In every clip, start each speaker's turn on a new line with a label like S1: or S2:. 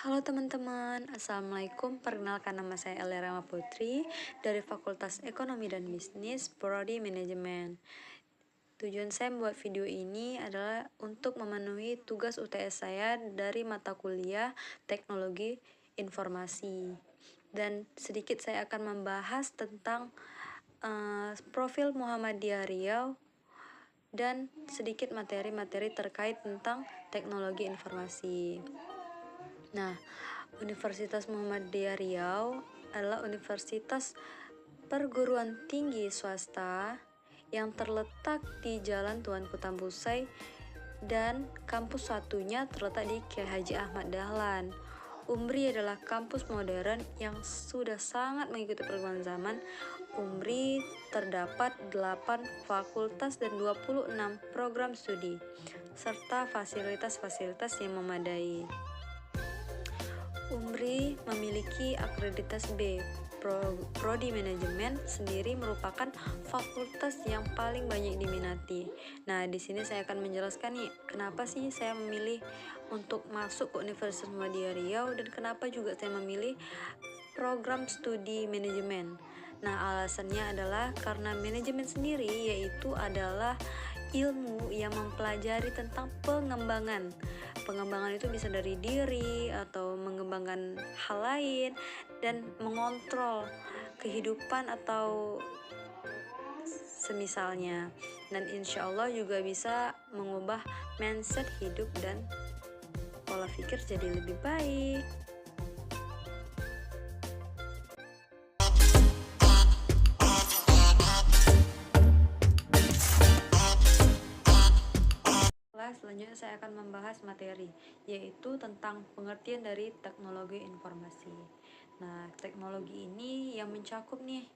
S1: Halo teman-teman, Assalamualaikum. Perkenalkan, nama saya Elera Putri dari Fakultas Ekonomi dan Bisnis, Prodi Manajemen. Tujuan saya membuat video ini adalah untuk memenuhi tugas UTS saya dari mata kuliah Teknologi Informasi. Dan sedikit saya akan membahas tentang profil Muhammadiyah Riau dan sedikit materi-materi terkait tentang teknologi informasi. Nah, Universitas Muhammadiyah Riau adalah universitas perguruan tinggi swasta yang terletak di Jalan Tuanku Tambusai dan kampus satunya terletak di Kiai Haji Ahmad Dahlan. UMRI adalah kampus modern yang sudah sangat mengikuti perkembangan zaman. UMRI terdapat 8 fakultas dan 26 program studi serta fasilitas-fasilitas yang memadai. UMRI memiliki akreditasi B. Prodi Manajemen sendiri merupakan fakultas yang paling banyak diminati. Nah, di sini saya akan menjelaskan nih, kenapa sih saya memilih untuk masuk ke Universitas Muhammadiyah Riau dan kenapa juga saya memilih program studi manajemen. Nah, alasannya adalah karena manajemen sendiri yaitu adalah ilmu yang mempelajari tentang pengembangan. Pengembangan itu bisa dari diri atau mengembangkan hal lain dan mengontrol kehidupan atau semisalnya. Dan insya Allah juga bisa mengubah mindset hidup dan pola pikir jadi lebih baik. Selanjutnya saya akan membahas materi, yaitu tentang pengertian dari teknologi informasi. Nah, teknologi ini yang mencakup nih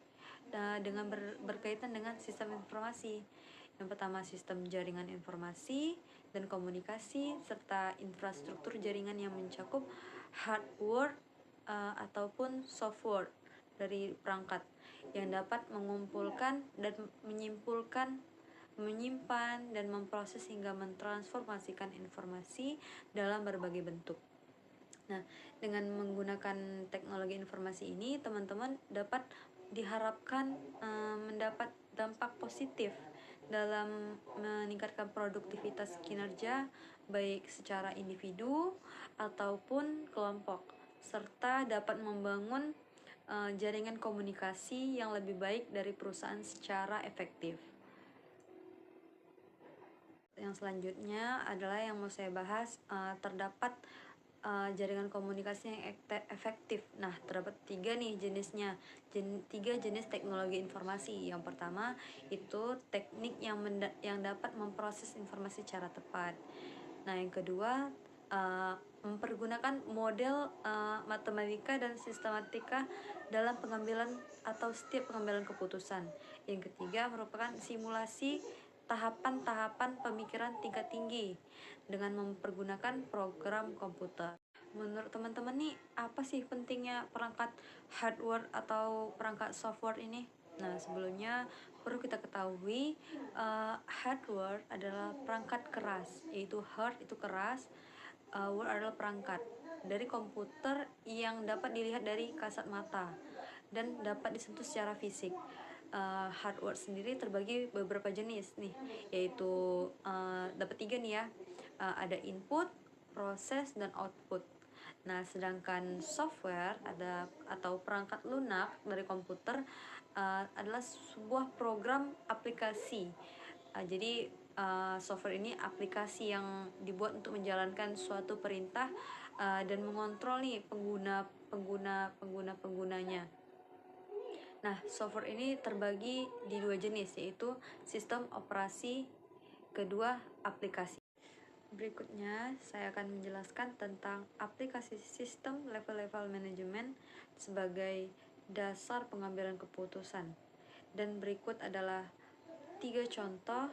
S1: dengan berkaitan dengan sistem informasi. Yang pertama, sistem jaringan informasi dan komunikasi serta infrastruktur jaringan yang mencakup hardware ataupun software dari perangkat yang dapat mengumpulkan dan menyimpan dan memproses hingga mentransformasikan informasi dalam berbagai bentuk. Nah, dengan menggunakan teknologi informasi ini, teman-teman dapat diharapkan mendapat dampak positif dalam meningkatkan produktivitas kinerja baik secara individu ataupun kelompok, serta dapat membangun jaringan komunikasi yang lebih baik dari perusahaan secara efektif. Yang selanjutnya adalah yang mau saya bahas, terdapat jaringan komunikasi yang efektif. Nah, terdapat tiga nih jenisnya, tiga jenis teknologi informasi. Yang pertama itu teknik yang dapat memproses informasi secara tepat. Nah, yang kedua mempergunakan model matematika dan sistematika dalam pengambilan atau setiap pengambilan keputusan. Yang ketiga merupakan simulasi tahapan-tahapan pemikiran tingkat tinggi dengan mempergunakan program komputer. Menurut teman-teman nih, apa sih pentingnya perangkat hardware atau perangkat software ini? Nah, sebelumnya perlu kita ketahui hardware adalah perangkat keras, yaitu hard itu keras, ware adalah perangkat dari komputer yang dapat dilihat dari kasat mata dan dapat disentuh secara fisik. Hardware sendiri terbagi beberapa jenis nih, yaitu dapat tiga nih ya, ada input, proses, dan output. Nah, sedangkan software atau perangkat lunak dari komputer adalah sebuah program aplikasi. Jadi software ini aplikasi yang dibuat untuk menjalankan suatu perintah dan mengontrol nih penggunanya. Nah, software ini terbagi di dua jenis, yaitu sistem operasi, kedua aplikasi. Berikutnya, saya akan menjelaskan tentang aplikasi sistem level-level manajemen sebagai dasar pengambilan keputusan. Dan berikut adalah tiga contoh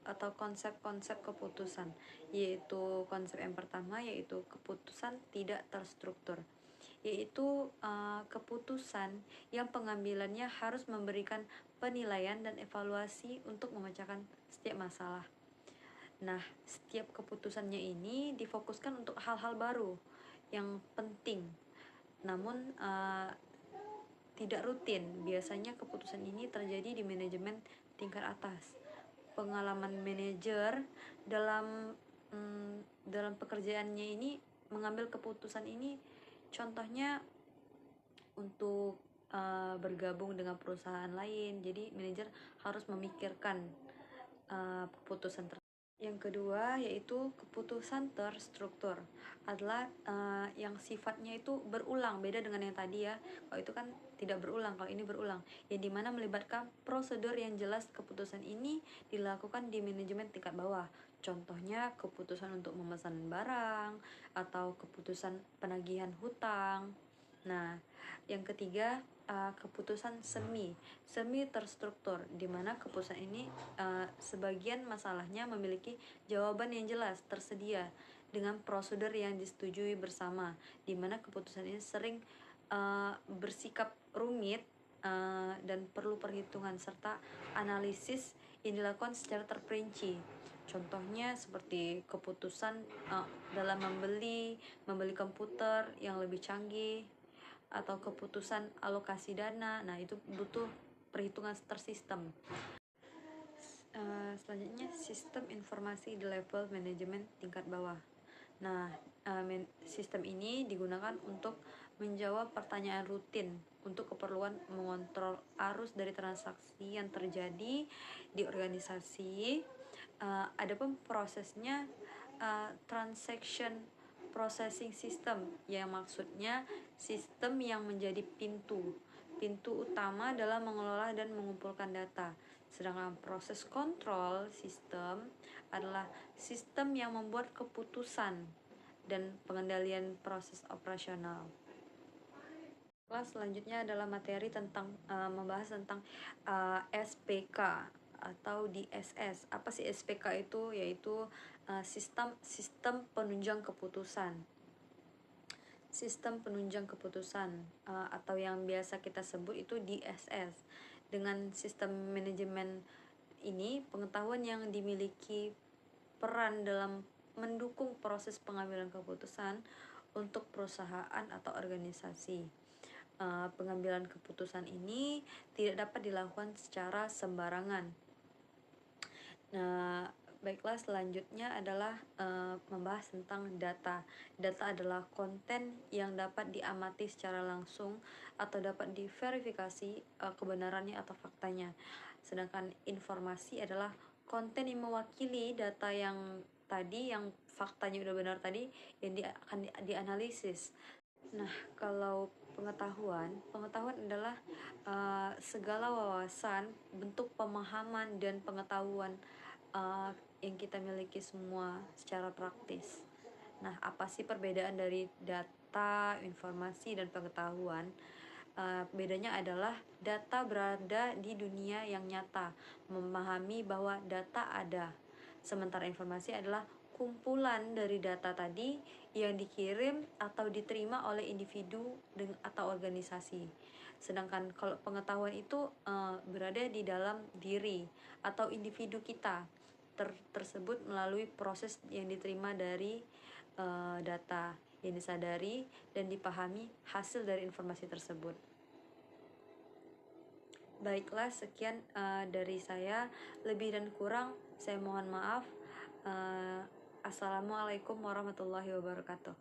S1: atau konsep-konsep keputusan, yaitu konsep yang pertama yaitu keputusan tidak terstruktur, yaitu keputusan yang pengambilannya harus memberikan penilaian dan evaluasi untuk memecahkan setiap masalah. Nah, setiap keputusannya ini difokuskan untuk hal-hal baru yang penting, namun tidak rutin. Biasanya keputusan ini terjadi di manajemen tingkat atas. Pengalaman manajer dalam pekerjaannya ini mengambil keputusan ini, contohnya untuk bergabung dengan perusahaan lain. Jadi manajer harus memikirkan keputusan tersebut. Yang kedua yaitu keputusan terstruktur, adalah yang sifatnya itu berulang, beda dengan yang tadi ya. Kalau itu kan tidak berulang, kalau ini berulang, yang dimana melibatkan prosedur yang jelas. Keputusan ini dilakukan di manajemen tingkat bawah, contohnya keputusan untuk memesan barang atau keputusan penagihan hutang. Nah, yang ketiga keputusan semi terstruktur, di mana keputusan ini sebagian masalahnya memiliki jawaban yang jelas tersedia dengan prosedur yang disetujui bersama, di mana keputusan ini sering bersikap rumit dan perlu perhitungan serta analisis yang dilakukan secara terperinci. Contohnya seperti keputusan dalam membeli komputer yang lebih canggih, atau keputusan alokasi dana. Nah, itu butuh perhitungan tersistem. Selanjutnya sistem informasi di level manajemen tingkat bawah. Nah, sistem ini digunakan untuk menjawab pertanyaan rutin untuk keperluan mengontrol arus dari transaksi yang terjadi di organisasi. Adapun prosesnya transaction processing system, yang maksudnya sistem yang menjadi pintu utama dalam mengelola dan mengumpulkan data. Sedangkan proses kontrol sistem adalah sistem yang membuat keputusan dan pengendalian proses operasional. Kelas selanjutnya adalah materi tentang membahas tentang SPK atau DSS. Apa sih SPK itu? Yaitu sistem penunjang keputusan. Sistem penunjang keputusan atau yang biasa kita sebut itu DSS. Dengan sistem manajemen ini, pengetahuan yang dimiliki peran dalam mendukung proses pengambilan keputusan untuk perusahaan atau organisasi. Pengambilan keputusan ini tidak dapat dilakukan secara sembarangan. Nah, baiklah, selanjutnya adalah membahas tentang data. Data adalah konten yang dapat diamati secara langsung atau dapat diverifikasi kebenarannya atau faktanya. Sedangkan informasi adalah konten yang mewakili data yang tadi, yang faktanya udah benar tadi, yang akan dianalisis. Nah, kalau pengetahuan adalah segala wawasan, bentuk pemahaman dan pengetahuan yang kita miliki semua secara praktis. Nah, apa sih perbedaan dari data, informasi, dan pengetahuan? Bedanya adalah data berada di dunia yang nyata, memahami bahwa data ada. Sementara informasi adalah kumpulan dari data tadi yang dikirim atau diterima oleh individu atau organisasi. Sedangkan kalau pengetahuan itu berada di dalam diri atau individu kita tersebut melalui proses yang diterima dari data, yang disadari dan dipahami hasil dari informasi tersebut. Baiklah, sekian dari saya. Lebih dan kurang saya mohon maaf. Assalamualaikum warahmatullahi wabarakatuh.